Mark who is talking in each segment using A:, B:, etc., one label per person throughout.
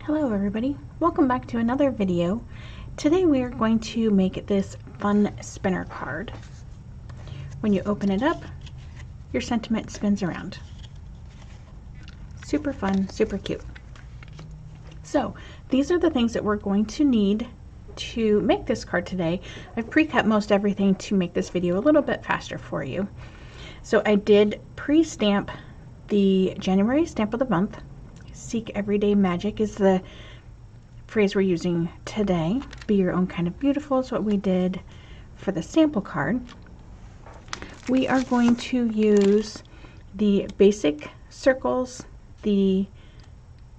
A: Hello everybody, welcome back to another video. Today we are going to make this fun spinner card. When you open it up, your sentiment spins around. Super fun, super cute. So these are the things that we're going to need to make this card today. I've pre-cut most everything to make this video a little bit faster for you. So I did pre-stamp the January stamp of the month. Seek Everyday Magic is the phrase we're using today. Be your own kind of beautiful is what we did for the sample card. We are going to use the basic circles, the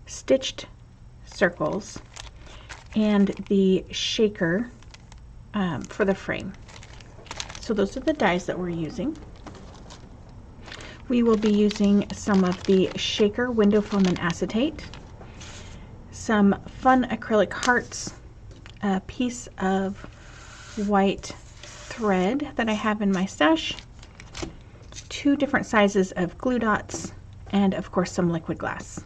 A: stitched circles, and the shaker for the frame. So those are the dies that we're using. We will be using some of the shaker window foam and acetate, some fun acrylic hearts, a piece of white thread that I have in my stash, 2 different sizes of glue dots, and of course some liquid glass.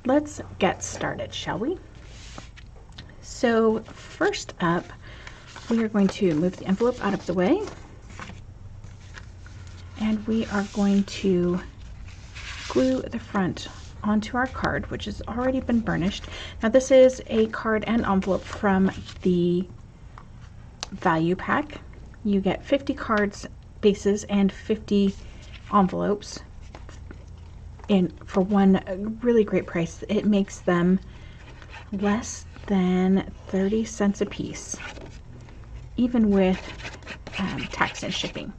A: Let's get started, shall we? So first up, we are going to move the envelope out of the way. And we are going to glue the front onto our card, which has already been burnished. Now this is a card and envelope from the value pack. You get 50 cards bases and 50 envelopes for one really great price. It makes them less than 30 cents a piece, even with tax and shipping.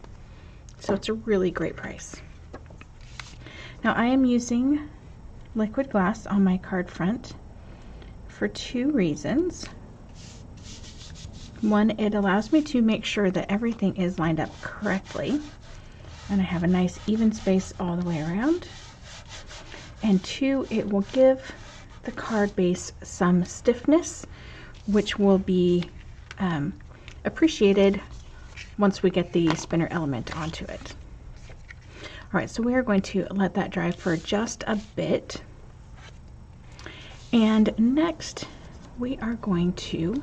A: So it's a really great price. Now I am using liquid glass on my card front for 2 reasons. One, it allows me to make sure that everything is lined up correctly and I have a nice even space all the way around. And 2, it will give the card base some stiffness, which will be appreciated once we get the spinner element onto it. All right, so we are going to let that dry for just a bit. And next, we are going to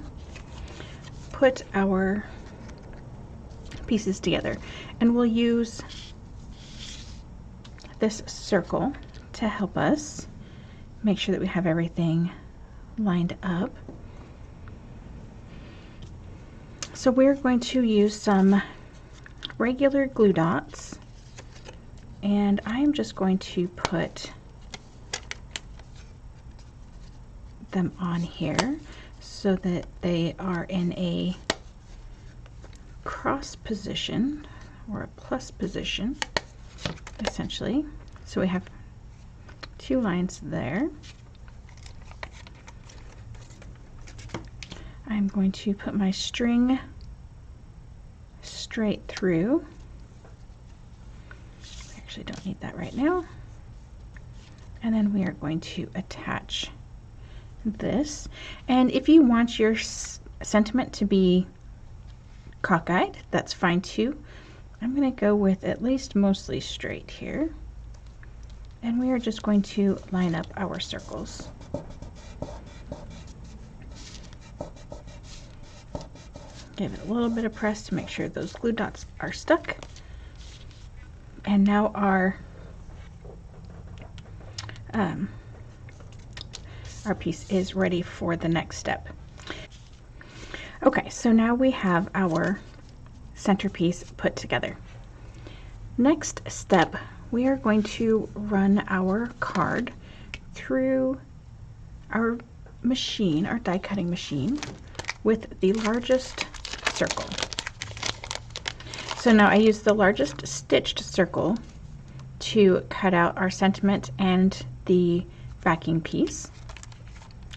A: put our pieces together. And we'll use this circle to help us make sure that we have everything lined up. So we're going to use some regular glue dots, and I am just going to put them on here so that they are in a cross position or a plus position, essentially. So we have 2 lines there. I'm going to put my string straight through. I actually don't need that right now. And then we are going to attach this. And if you want your sentiment to be cockeyed, that's fine too. I'm going to go with at least mostly straight here. And we are just going to line up our circles. Give it a little bit of press to make sure those glue dots are stuck. And now our piece is ready for the next step. Okay, so now we have our centerpiece put together. Next step, we are going to run our card through our machine, our die cutting machine, with the largest circle. So now I use the largest stitched circle to cut out our sentiment and the backing piece.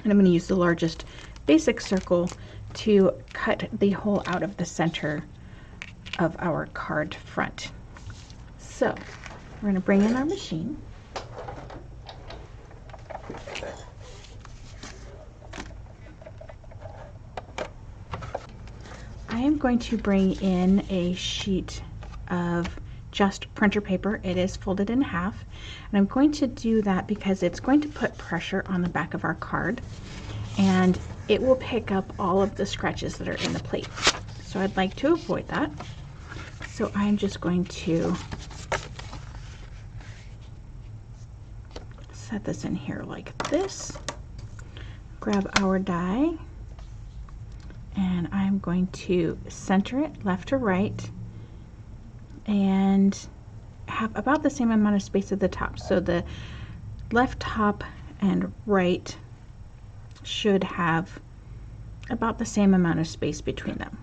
A: And I'm going to use the largest basic circle to cut the hole out of the center of our card front. So we're going to bring in our machine. I am going to bring in a sheet of just printer paper. It is folded in half, and I'm going to do that because it's going to put pressure on the back of our card, and it will pick up all of the scratches that are in the plate. So I'd like to avoid that. So I'm just going to set this in here like this, grab our die, and I'm going to center it left to right and have about the same amount of space at the top. So the left top and right should have about the same amount of space between them.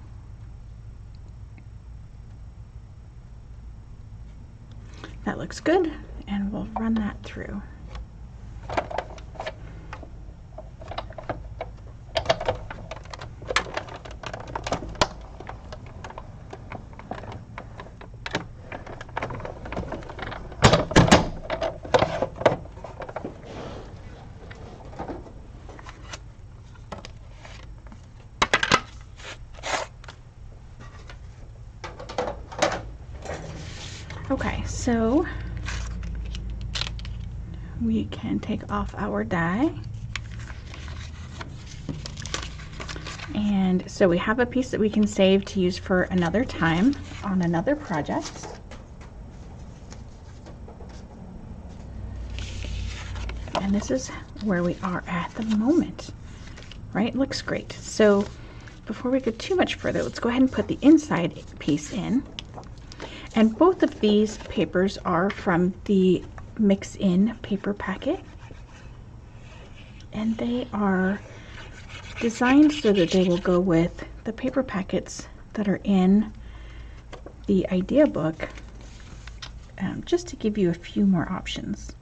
A: That looks good, and we'll run that through. Okay, so we can take off our die. And so we have a piece that we can save to use for another time on another project. And this is where we are at the moment, right? Looks great. So before we go too much further, let's go ahead and put the inside piece in. And both of these papers are from the Mix In paper packet. And they are designed so that they will go with the paper packets that are in the idea book, just to give you a few more options.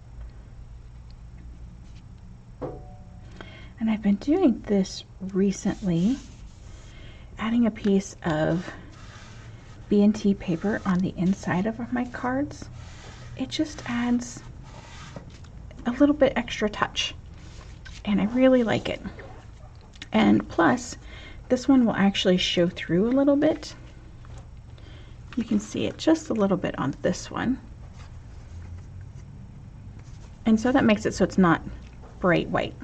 A: And I've been doing this recently, adding a piece of B&T paper on the inside of my cards. It just adds a little bit extra touch, and I really like it. And plus, this one will actually show through a little bit. You can see it just a little bit on this one. And so that makes it so it's not bright white.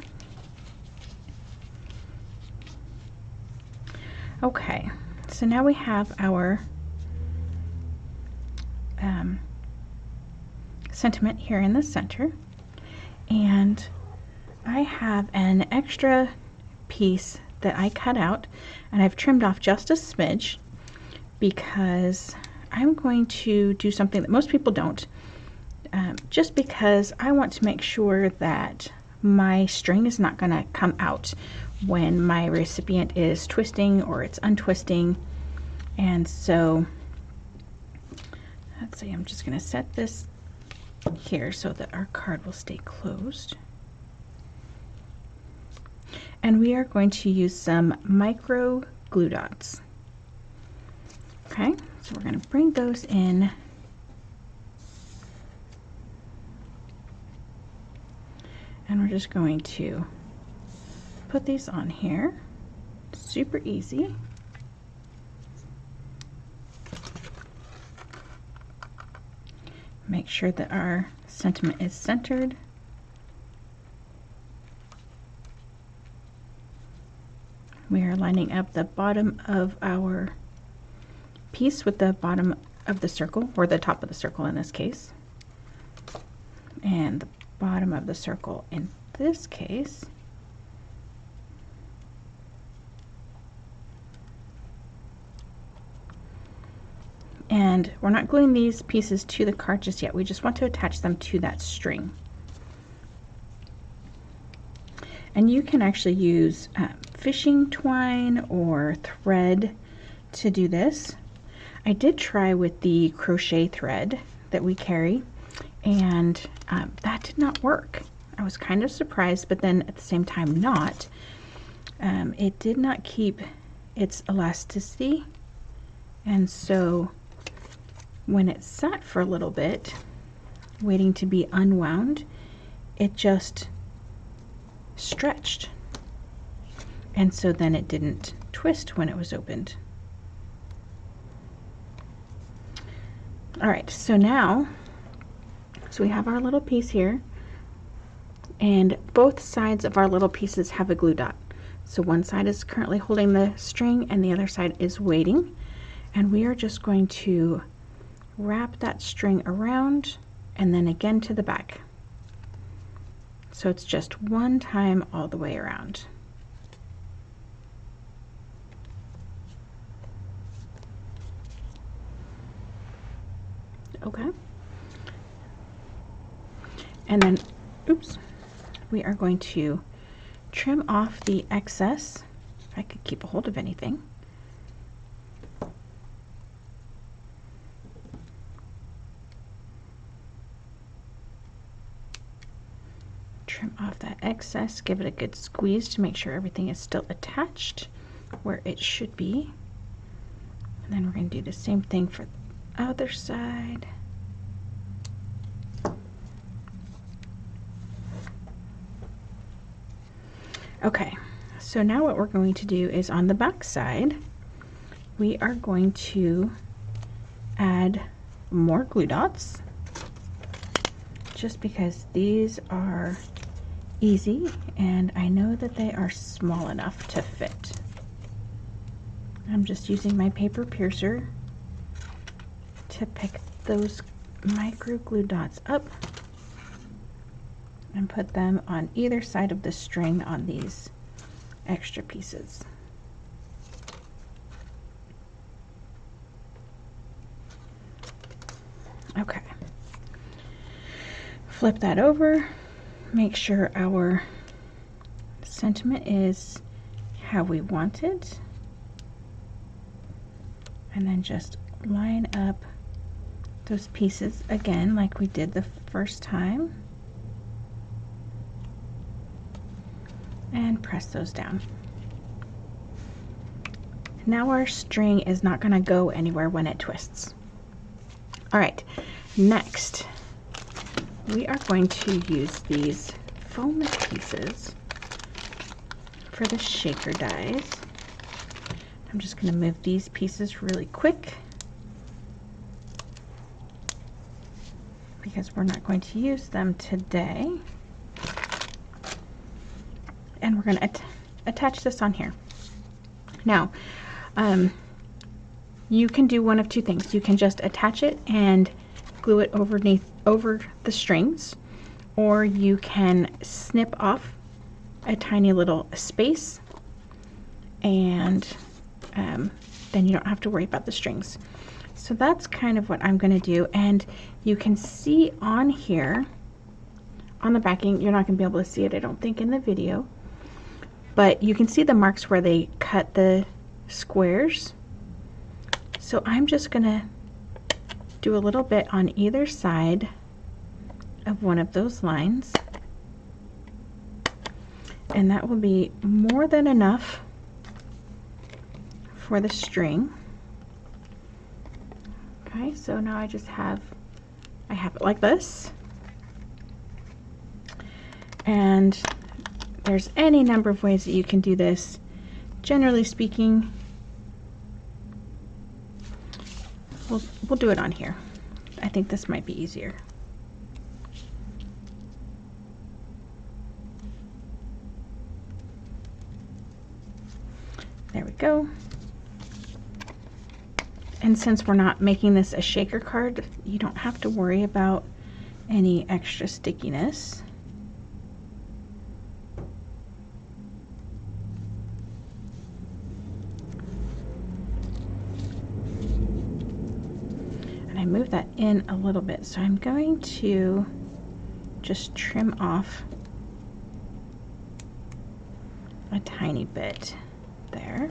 A: Okay, so now we have our sentiment here in the center, and I have an extra piece that I cut out, and I've trimmed off just a smidge because I'm going to do something that most people don't, just because I want to make sure that my string is not going to come out when my recipient is twisting or it's untwisting. And so let's see, I'm just going to set this here so that our card will stay closed. And we are going to use some micro glue dots. Okay, so we're going to bring those in. And we're just going to put these on here. Super easy. Make sure that our sentiment is centered. We are lining up the bottom of our piece with the bottom of the circle, or the top of the circle in this case, and the bottom of the circle in this case. And we're not gluing these pieces to the card just yet. We just want to attach them to that string. And you can actually use fishing twine or thread to do this. I did try with the crochet thread that we carry, and that did not work. I was kind of surprised, but then at the same time not. It did not keep its elasticity, and so when it sat for a little bit waiting to be unwound, it just stretched, and so then it didn't twist when it was opened. All right, so now, so we have our little piece here, and both sides of our little pieces have a glue dot. So one side is currently holding the string and the other side is waiting. And we are just going to wrap that string around and then again to the back. So it's just one time all the way around. Okay. And then, oops, we are going to trim off the excess. If I could keep a hold of anything. Trim off that excess, give it a good squeeze to make sure everything is still attached where it should be. And then we're going to do the same thing for the other side. Okay, so now what we're going to do is on the back side, we are going to add more glue dots, just because these are easy and I know that they are small enough to fit. I'm just using my paper piercer to pick those micro glue dots up and put them on either side of the string on these extra pieces. Okay. Flip that over, make sure our sentiment is how we want it, and then just line up those pieces again like we did the first time. And press those down. Now our string is not going to go anywhere when it twists. All right, next we are going to use these foam pieces for the shaker dies. I'm just going to move these pieces really quick because we're not going to use them today. And we're going to attach this on here. Now, you can do one of two things. You can just attach it and glue it over the strings, or you can snip off a tiny little space, and then you don't have to worry about the strings. So that's kind of what I'm going to do. And you can see on here, on the backing, you're not going to be able to see it, I don't think, in the video. But you can see the marks where they cut the squares. So I'm just gonna do a little bit on either side of one of those lines. And that will be more than enough for the string. Okay, so now I have it like this. And there's any number of ways that you can do this. Generally speaking, we'll do it on here. I think this might be easier. There we go. And since we're not making this a shaker card, you don't have to worry about any extra stickiness. I move that in a little bit, so I'm going to just trim off a tiny bit there.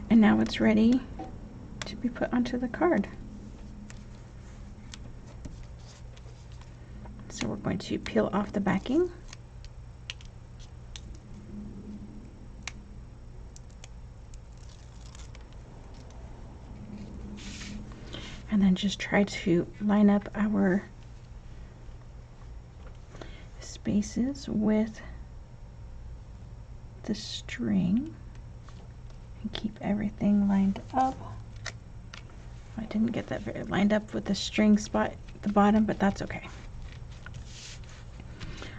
A: And now it's ready to be put onto the card. So we're going to peel off the backing. And then just try to line up our spaces with the string and keep everything lined up. I didn't get that very lined up with the string spot at the bottom, but that's okay.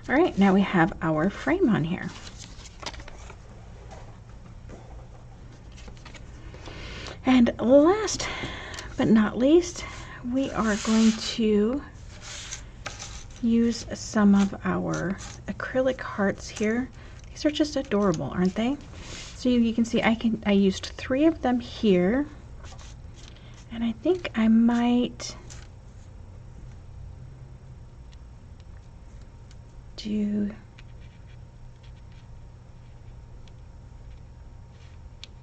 A: All right, now we have our frame on here. And last but not least, we are going to use some of our acrylic hearts here. These are just adorable, aren't they? So you can see I used 3 of them here, and I think I might do,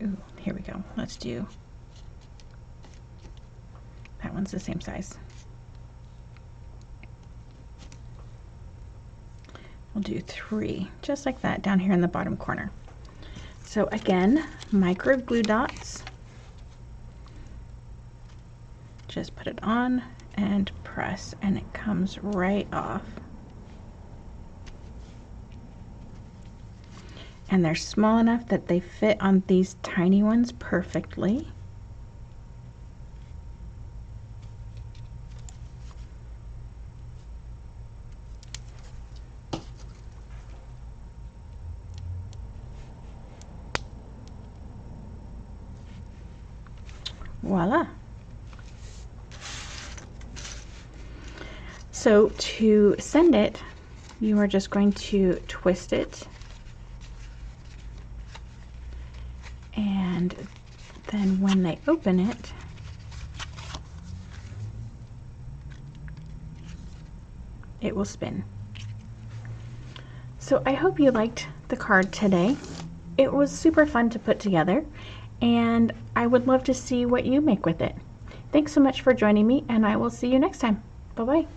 A: ooh, here we go. Let's do, that one's the same size. We'll do 3, just like that, down here in the bottom corner. So again, micro glue dots. Just put it on and press, and it comes right off. And they're small enough that they fit on these tiny ones perfectly. Voila. So to send it, you are just going to twist it, and then when they open it, it will spin. So I hope you liked the card today. It was super fun to put together, and I would love to see what you make with it. Thanks so much for joining me, and I will see you next time. Bye-bye.